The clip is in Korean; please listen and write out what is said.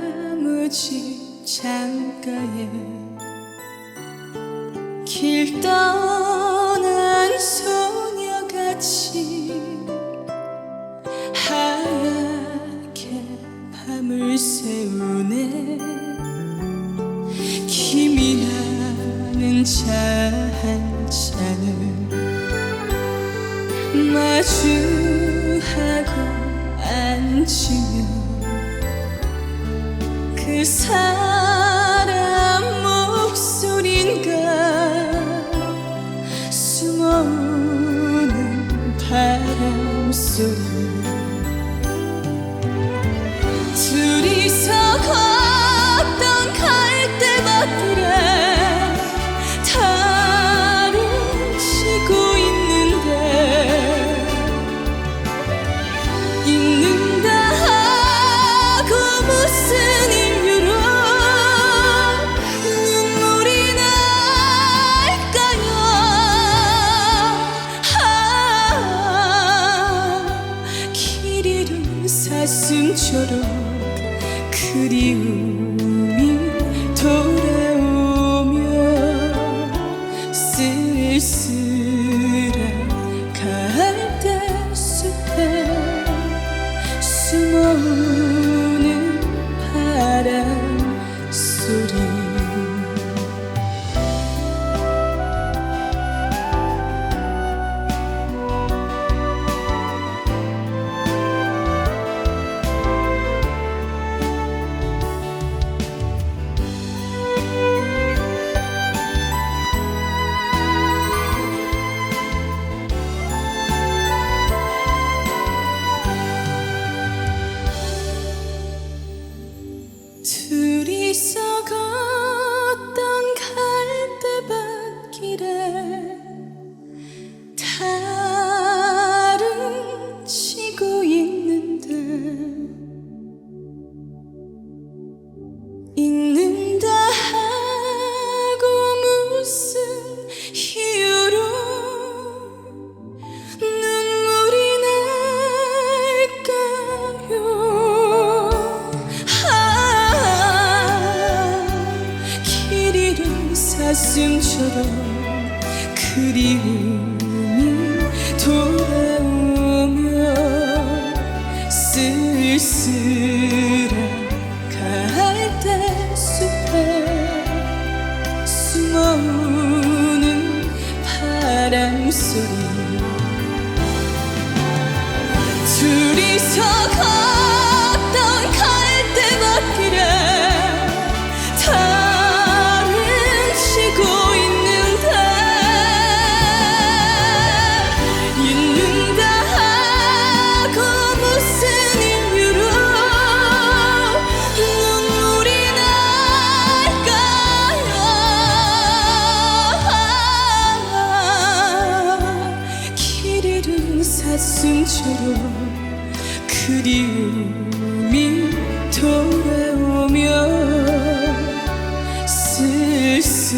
통나무집 창가에 길 떠난 소녀같이 하얗게 밤을 새우네. 김이 나는 차 한 잔을 마주하고 앉으며 그 사람 목소린가 숨어오는 바람소리. 둘이서 걷던 갈대밭들에 달을 치고 있는데 잊는다 하고 무슨 이유로 눈물이 날까요. 길 잃은 사슴처럼 그리움이 돌아오며 쓸쓸한 갈대숲에 숨어오는 바람 소리. 둘이서 걷던 갈대밭길에 달은 치고 있는데 잊는다 하고 무슨 이유로 눈물이 날까요. 사슴처럼 그리움이 돌아오며 쓸쓸한 갈대숲에 숨어오는 바람소리. 둘이서 걷던 갈대밭길에 잊는다 하고 무슨 이유로 눈물이 날까요. 길 잃은 사슴처럼 그리움이 돌아오며 쓸쓸